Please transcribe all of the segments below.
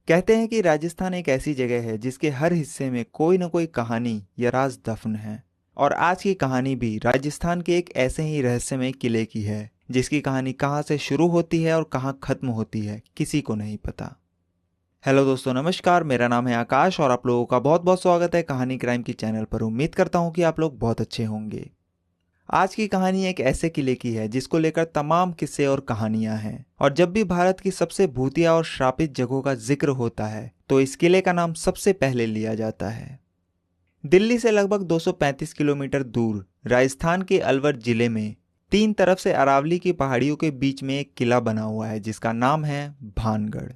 कहते हैं कि राजस्थान एक ऐसी जगह है जिसके हर हिस्से में कोई न कोई कहानी या राज दफन है। और आज की कहानी भी राजस्थान के एक ऐसे ही रहस्यमय किले की है जिसकी कहानी कहाँ से शुरू होती है और कहाँ खत्म होती है किसी को नहीं पता। हेलो दोस्तों, नमस्कार। मेरा नाम है आकाश और आप लोगों का बहुत बहुत स्वागत है कहानी क्राइम की चैनल पर। उम्मीद करता हूँ कि आप लोग बहुत अच्छे होंगे। आज की कहानी एक ऐसे किले की है जिसको लेकर तमाम किस्से और कहानियां हैं। और जब भी भारत की सबसे भूतिया और श्रापित जगहों का जिक्र होता है तो इस किले का नाम सबसे पहले लिया जाता है। दिल्ली से लगभग 235 किलोमीटर दूर राजस्थान के अलवर जिले में तीन तरफ से अरावली की पहाड़ियों के बीच में एक किला बना हुआ है जिसका नाम है भानगढ़।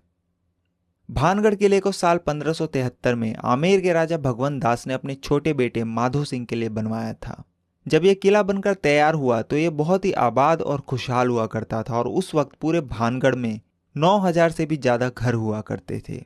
भानगढ़ किले को साल 1573 में आमेर के राजा भगवंत दास ने अपने छोटे बेटे माधो सिंह के लिए बनवाया था। जब यह किला बनकर तैयार हुआ तो यह बहुत ही आबाद और खुशहाल हुआ करता था और उस वक्त पूरे भानगढ़ में 9000 से भी ज्यादा घर हुआ करते थे।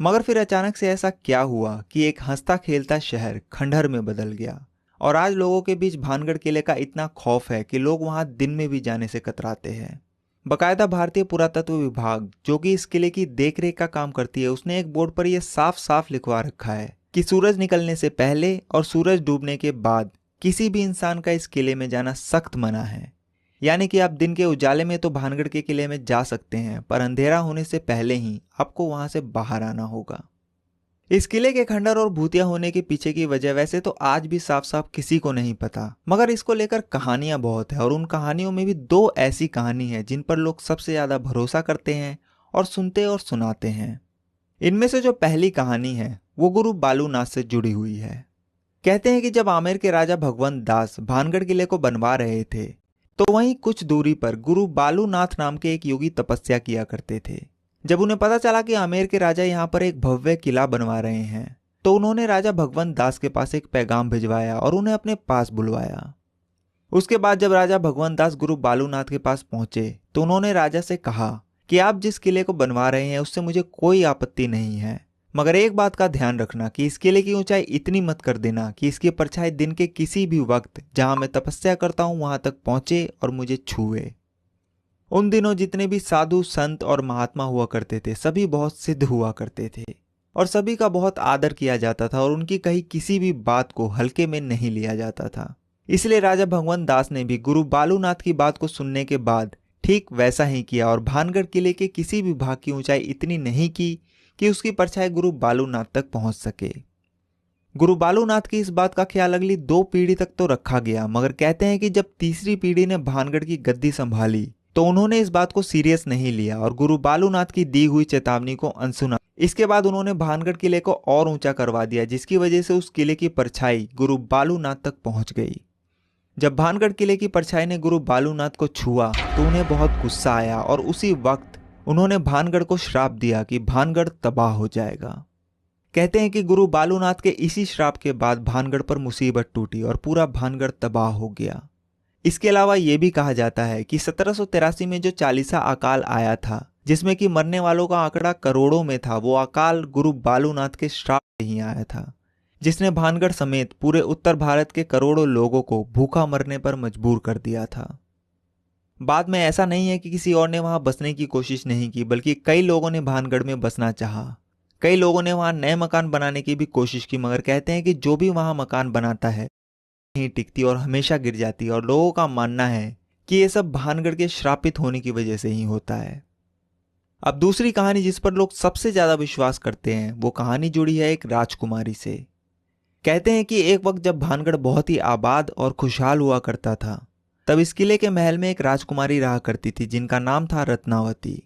मगर फिर अचानक से ऐसा क्या हुआ कि एक हंसता खेलता शहर खंडहर में बदल गया और आज लोगों के बीच भानगढ़ किले का इतना खौफ है कि लोग वहां दिन में भी जाने से कतराते हैं। बकायदा भारतीय पुरातत्व विभाग जो कि इस किले की देखरेख का काम करती है, उसने एक बोर्ड पर यह साफ साफ लिखवा रखा है कि सूरज निकलने से पहले और सूरज डूबने के बाद किसी भी इंसान का इस किले में जाना सख्त मना है। यानी कि आप दिन के उजाले में तो भानगढ़ के किले में जा सकते हैं, पर अंधेरा होने से पहले ही आपको वहां से बाहर आना होगा। इस किले के खंडर और भूतिया होने के पीछे की वजह वैसे तो आज भी साफ साफ किसी को नहीं पता, मगर इसको लेकर कहानियां बहुत है और उन कहानियों में भी दो ऐसी कहानी है जिन पर लोग सबसे ज्यादा भरोसा करते हैं और सुनते और सुनाते हैं। इनमें से जो पहली कहानी है वो गुरु बालूनाथ से जुड़ी हुई है। कहते हैं कि जब आमेर के राजा भगवंत दास भानगढ़ किले को बनवा रहे थे तो वहीं कुछ दूरी पर गुरु बालूनाथ नाम के एक योगी तपस्या किया करते थे। जब उन्हें पता चला कि आमेर के राजा यहाँ पर एक भव्य किला बनवा रहे हैं तो उन्होंने राजा भगवंत दास के पास एक पैगाम भिजवाया और उन्हें अपने पास बुलवाया। उसके बाद जब राजा भगवंत दास गुरु बालूनाथ के पास पहुंचे तो उन्होंने राजा से कहा कि आप जिस किले को बनवा रहे हैं उससे मुझे कोई आपत्ति नहीं है, मगर एक बात का ध्यान रखना कि इस किले की ऊंचाई इतनी मत कर देना कि इसकी परछाई दिन के किसी भी वक्त जहां मैं तपस्या करता हूं वहां तक पहुंचे और मुझे छुए। उन दिनों जितने भी साधु संत और महात्मा हुआ करते थे सभी बहुत सिद्ध हुआ करते थे और सभी का बहुत आदर किया जाता था और उनकी कही किसी भी बात को हल्के में नहीं लिया जाता था। इसलिए राजा भगवंत दास ने भी गुरु बालूनाथ की बात को सुनने के बाद ठीक वैसा ही किया और भानगढ़ किले के किसी भी भाग की ऊंचाई इतनी नहीं की कि उसकी परछाई गुरु बालूनाथ तक पहुंच सके। गुरु बालूनाथ की इस बात का ख्याल अगली 2 पीढ़ी तक तो रखा गया, मगर कहते हैं कि जब तीसरी पीढ़ी ने भानगढ़ की गद्दी संभाली तो उन्होंने इस बात को सीरियस नहीं लिया और गुरु बालूनाथ की दी हुई चेतावनी को अनसुना। इसके बाद उन्होंने भानगढ़ किले को और ऊंचा करवा दिया, जिसकी वजह से उस किले की परछाई गुरु बालूनाथ तक पहुंच गई। जब भानगढ़ किले की परछाई ने गुरु बालूनाथ को छुआ तो उन्हें बहुत गुस्सा आया और उसी वक्त उन्होंने भानगढ़ को श्राप दिया कि भानगढ़ तबाह हो जाएगा। कहते हैं कि गुरु बालूनाथ के इसी श्राप के बाद भानगढ़ पर मुसीबत टूटी और पूरा भानगढ़ तबाह हो गया। इसके अलावा यह भी कहा जाता है कि 1783 में जो चालीसा अकाल आया था जिसमें कि मरने वालों का आंकड़ा करोड़ों में था, वो अकाल गुरु बालूनाथ के श्राप से ही आया था, जिसने भानगढ़ समेत पूरे उत्तर भारत के करोड़ों लोगों को भूखा मरने पर मजबूर कर दिया था। बाद में ऐसा नहीं है कि किसी और ने वहां बसने की कोशिश नहीं की, बल्कि कई लोगों ने भानगढ़ में बसना चाहा। कई लोगों ने वहां नए मकान बनाने की भी कोशिश की, मगर कहते हैं कि जो भी वहां मकान बनाता है नहीं टिकती और हमेशा गिर जाती है और लोगों का मानना है कि यह सब भानगढ़ के श्रापित होने की वजह से ही होता है। अब दूसरी कहानी जिस पर लोग सबसे ज्यादा विश्वास करते हैं वो कहानी जुड़ी है एक राजकुमारी से। कहते हैं कि एक वक्त जब भानगढ़ बहुत ही आबाद और खुशहाल हुआ करता था तब इस किले के महल में एक राजकुमारी रहा करती थी जिनका नाम था रत्नावती।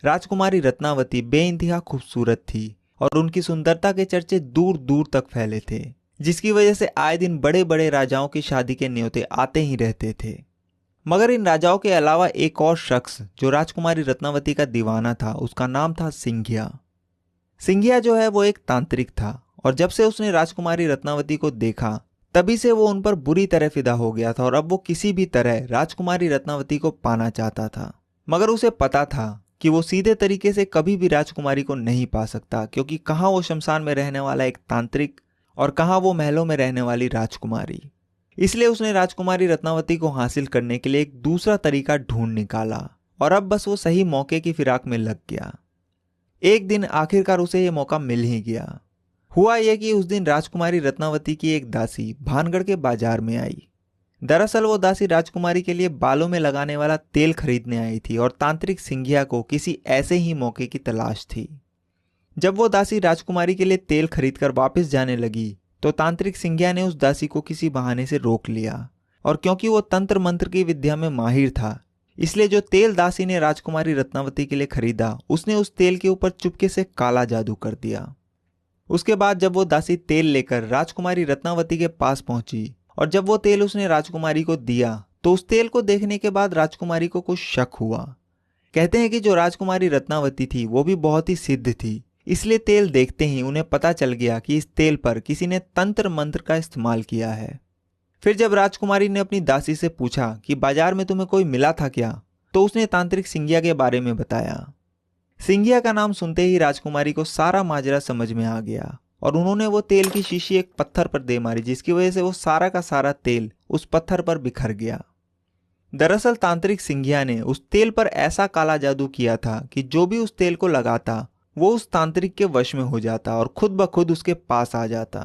राजकुमारी रत्नावती बेइंतहा खूबसूरत थी और उनकी सुंदरता के चर्चे दूर दूर तक फैले थे, जिसकी वजह से आए दिन बड़े बड़े राजाओं की शादी के न्योते आते ही रहते थे। मगर इन राजाओं के अलावा एक और शख्स जो राजकुमारी रत्नावती का दीवाना था उसका नाम था सिंघिया। सिंघिया जो है वो एक तांत्रिक था और जब से उसने राजकुमारी रत्नावती को देखा तभी से वो उन पर बुरी तरह फिदा हो गया था और अब वो किसी भी तरह राजकुमारी रत्नावती को पाना चाहता था। मगर उसे पता था कि वो सीधे तरीके से कभी भी राजकुमारी को नहीं पा सकता, क्योंकि कहाँ वो शमशान में रहने वाला एक तांत्रिक और कहाँ वो महलों में रहने वाली राजकुमारी। इसलिए उसने राजकुमारी रत्नावती को हासिल करने के लिए एक दूसरा तरीका ढूंढ निकाला और अब बस वो सही मौके की फिराक में लग गया। एक दिन आखिरकार उसे ये मौका मिल ही गया। हुआ यह कि उस दिन राजकुमारी रत्नावती की एक दासी भानगढ़ के बाजार में आई। दरअसल वो दासी राजकुमारी के लिए बालों में लगाने वाला तेल खरीदने आई थी और तांत्रिक सिंघिया को किसी ऐसे ही मौके की तलाश थी। जब वो दासी राजकुमारी के लिए तेल खरीदकर वापस जाने लगी तो तांत्रिक सिंघिया ने उस दासी को किसी बहाने से रोक लिया, और क्योंकि वो तंत्र मंत्र की विद्या में माहिर था, इसलिए जो तेल दासी ने राजकुमारी रत्नावती के लिए खरीदा उसने उस तेल के ऊपर चुपके से काला जादू कर दिया। उसके बाद जब वो दासी तेल लेकर राजकुमारी रत्नावती के पास पहुंची और जब वो तेल उसने राजकुमारी को दिया तो उस तेल को देखने के बाद राजकुमारी को कुछ शक हुआ। कहते हैं कि जो राजकुमारी रत्नावती थी वो भी बहुत ही सिद्ध थी, इसलिए तेल देखते ही उन्हें पता चल गया कि इस तेल पर किसी ने तंत्र मंत्र का इस्तेमाल किया है। फिर जब राजकुमारी ने अपनी दासी से पूछा कि बाजार में तुम्हें कोई मिला था क्या, तो उसने तांत्रिक सिंघिया के बारे में बताया। सिंघिया का नाम सुनते ही राजकुमारी को सारा माजरा समझ में आ गया और उन्होंने वो तेल की शीशी एक पत्थर पर दे मारी, जिसकी वजह से वो सारा का सारा तेल उस पत्थर पर बिखर गया। दरअसल तांत्रिक सिंघिया ने उस तेल पर ऐसा काला जादू किया था कि जो भी उस तेल को लगाता वो उस तांत्रिक के वश में हो जाता और खुद ब खुद उसके पास आ जाता।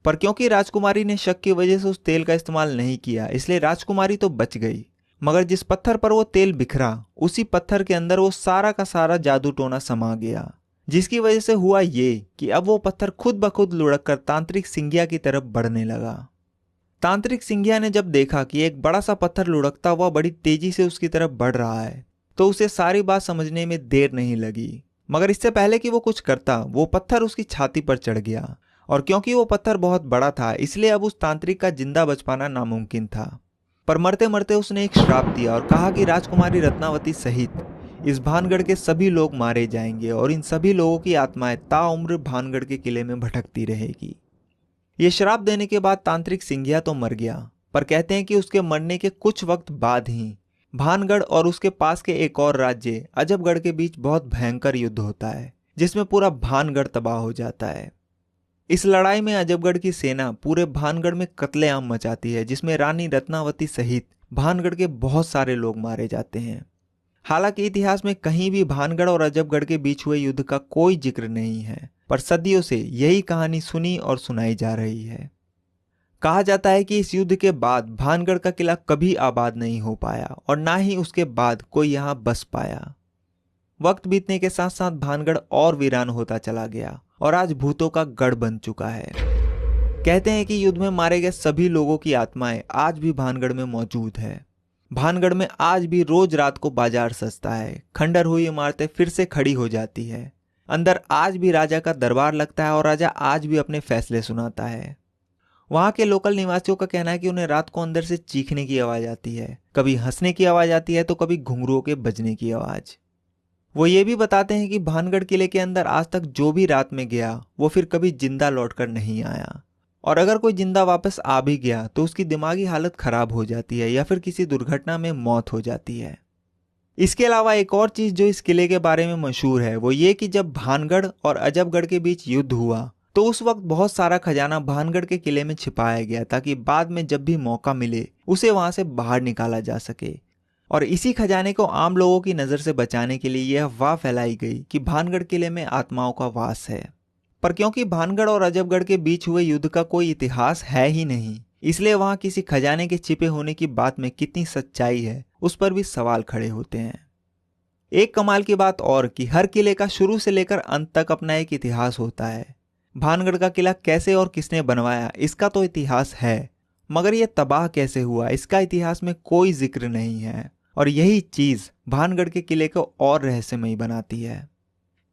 पर क्योंकि राजकुमारी ने शक की वजह से उस तेल का इस्तेमाल नहीं किया, इसलिए राजकुमारी तो बच गई, मगर जिस पत्थर पर वो तेल बिखरा उसी पत्थर के अंदर वो सारा का सारा जादू टोना समा गया, जिसकी वजह से हुआ ये कि अब वो पत्थर खुद ब खुद लुढ़क कर तांत्रिक सिंघिया की तरफ बढ़ने लगा। तांत्रिक सिंघिया ने जब देखा कि एक बड़ा सा पत्थर लुढ़कता हुआ बड़ी तेजी से उसकी तरफ बढ़ रहा है तो उसे सारी बात समझने में देर नहीं लगी, मगर इससे पहले कि वो कुछ करता वो पत्थर उसकी छाती पर चढ़ गया, और क्योंकि वो पत्थर बहुत बड़ा था इसलिए अब उस तांत्रिक का जिंदा बच पाना नामुमकिन था। पर मरते मरते उसने एक श्राप दिया और कहा कि राजकुमारी रत्नावती सहित इस भानगढ़ के सभी लोग मारे जाएंगे और इन सभी लोगों की आत्माएं ताउम्र भानगढ़ के किले में भटकती रहेगी। ये श्राप देने के बाद तांत्रिक सिंघिया तो मर गया, पर कहते हैं कि उसके मरने के कुछ वक्त बाद ही भानगढ़ और उसके पास के एक और राज्य अजबगढ़ के बीच बहुत भयंकर युद्ध होता है, जिसमें पूरा भानगढ़ तबाह हो जाता है। इस लड़ाई में अजबगढ़ की सेना पूरे भानगढ़ में कत्लेआम मचाती है, जिसमें रानी रत्नावती सहित भानगढ़ के बहुत सारे लोग मारे जाते हैं। हालांकि इतिहास में कहीं भी भानगढ़ और अजबगढ़ के बीच हुए युद्ध का कोई जिक्र नहीं है, पर सदियों से यही कहानी सुनी और सुनाई जा रही है। कहा जाता है कि इस युद्ध के बाद भानगढ़ का किला कभी आबाद नहीं हो पाया और ना ही उसके बाद कोई यहाँ बस पाया। वक्त बीतने के साथ साथ भानगढ़ और वीरान होता चला गया और आज भूतों का गढ़ बन चुका है। कहते हैं कि युद्ध में मारे गए सभी लोगों की आत्माएं आज भी भानगढ़ में मौजूद है। भानगढ़ में आज भी रोज रात को बाजार सजता है, खंडर हुई इमारतें फिर से खड़ी हो जाती है, अंदर आज भी राजा का दरबार लगता है और राजा आज भी अपने फैसले सुनाता है। वहां के लोकल निवासियों का कहना है कि उन्हें रात को अंदर से चीखने की आवाज आती है, कभी हंसने की आवाज आती है तो कभी घुंघरुओं के बजने की आवाज। वो ये भी बताते हैं कि भानगढ़ किले के अंदर आज तक जो भी रात में गया वो फिर कभी जिंदा लौटकर नहीं आया, और अगर कोई जिंदा वापस आ भी गया तो उसकी दिमागी हालत खराब हो जाती है या फिर किसी दुर्घटना में मौत हो जाती है। इसके अलावा एक और चीज जो इस किले के बारे में मशहूर है वो ये कि जब भानगढ़ और अजबगढ़ के बीच युद्ध हुआ तो उस वक्त बहुत सारा खजाना भानगढ़ के किले में छिपाया गया ताकि बाद में जब भी मौका मिले उसे वहां से बाहर निकाला जा सके। और इसी खजाने को आम लोगों की नजर से बचाने के लिए यह अफवाह फैलाई गई कि भानगढ़ किले में आत्माओं का वास है। पर क्योंकि भानगढ़ और अजबगढ़ के बीच हुए युद्ध का कोई इतिहास है ही नहीं, इसलिए वहां किसी खजाने के छिपे होने की बात में कितनी सच्चाई है उस पर भी सवाल खड़े होते हैं। एक कमाल की बात और कि हर किले का शुरू से लेकर अंत तक अपना एक इतिहास होता है। भानगढ़ का किला कैसे और किसने बनवाया इसका तो इतिहास है, मगर यह तबाह कैसे हुआ इसका इतिहास में कोई जिक्र नहीं है, और यही चीज भानगढ़ के किले को और रहस्यमयी बनाती है।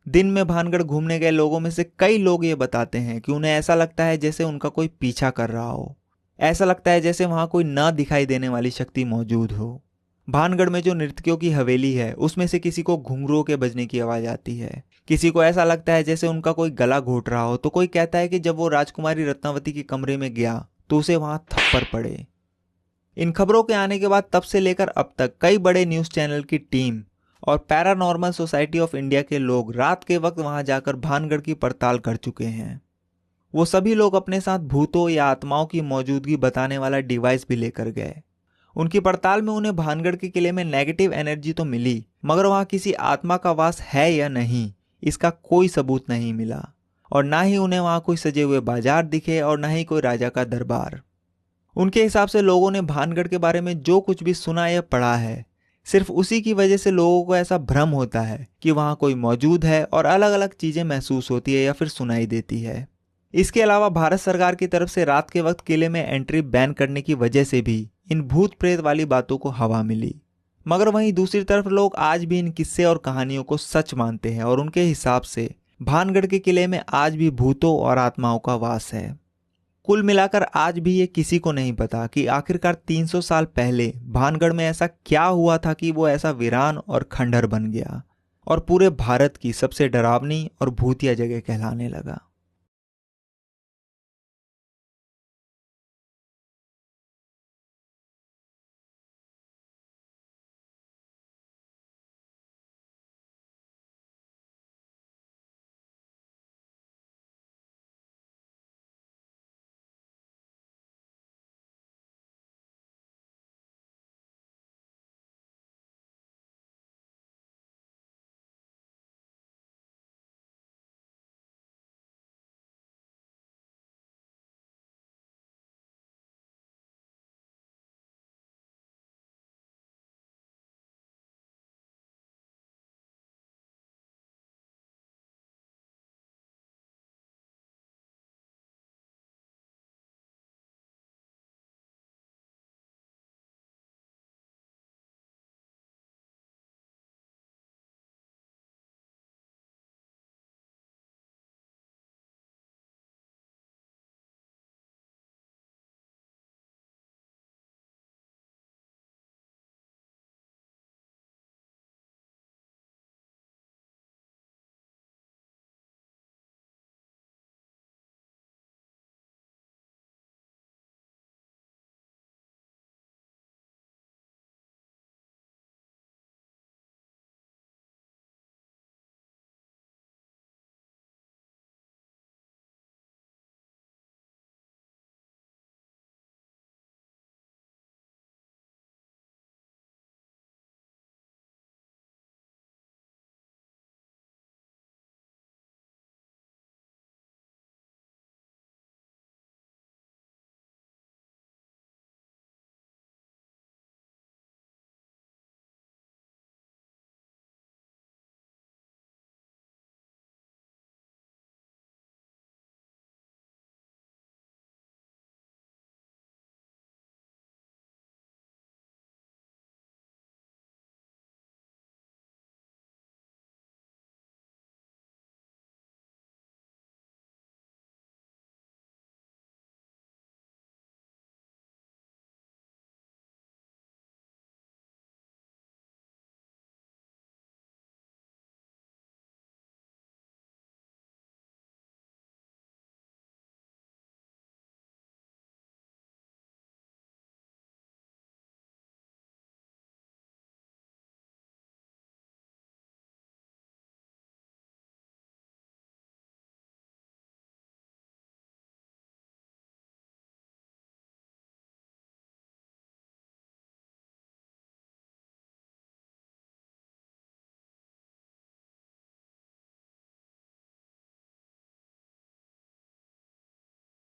दिन में भानगढ़ घूमने गए लोगों में से कई लोग ये बताते हैं कि उन्हें ऐसा लगता है जैसे उनका कोई पीछा कर रहा हो, ऐसा लगता है जैसे वहां कोई ना दिखाई देने वाली शक्ति मौजूद हो। भानगढ़ में जो नर्तकियों की हवेली है उसमें से किसी को घुंघरुओं के बजने की आवाज आती है, किसी को ऐसा लगता है जैसे उनका कोई गला घोट रहा हो, तो कोई कहता है कि जब वो राजकुमारी रत्नावती के कमरे में गया तो उसे वहां थप्पड़ पड़े। इन खबरों के आने के बाद तब से लेकर अब तक कई बड़े न्यूज चैनल की टीम और पैरानॉर्मल सोसाइटी ऑफ इंडिया के लोग रात के वक्त वहां जाकर भानगढ़ की पड़ताल कर चुके हैं। वो सभी लोग अपने साथ भूतों या आत्माओं की मौजूदगी बताने वाला डिवाइस भी लेकर गए। उनकी पड़ताल में उन्हें भानगढ़ के किले में नेगेटिव एनर्जी तो मिली, मगर वहां किसी आत्मा का वास है या नहीं इसका कोई सबूत नहीं मिला और ना ही उन्हें वहां कोई सजे हुए बाजार दिखे और ना ही कोई राजा का दरबार। उनके हिसाब से लोगों ने भानगढ़ के बारे में जो कुछ भी सुना या पढ़ा है, सिर्फ उसी की वजह से लोगों को ऐसा भ्रम होता है कि वहां कोई मौजूद है और अलग अलग चीजें महसूस होती है या फिर सुनाई देती है। इसके अलावा भारत सरकार की तरफ से रात के वक्त किले में एंट्री बैन करने की वजह से भी इन भूत प्रेत वाली बातों को हवा मिली। मगर वहीं दूसरी तरफ लोग आज भी इन किस्से और कहानियों को सच मानते हैं और उनके हिसाब से भानगढ़ के किले में आज भी भूतों और आत्माओं का वास है। कुल मिलाकर आज भी ये किसी को नहीं पता कि आखिरकार 300 साल पहले भानगढ़ में ऐसा क्या हुआ था कि वो ऐसा वीरान और खंडहर बन गया और पूरे भारत की सबसे डरावनी और भूतिया जगह कहलाने लगा।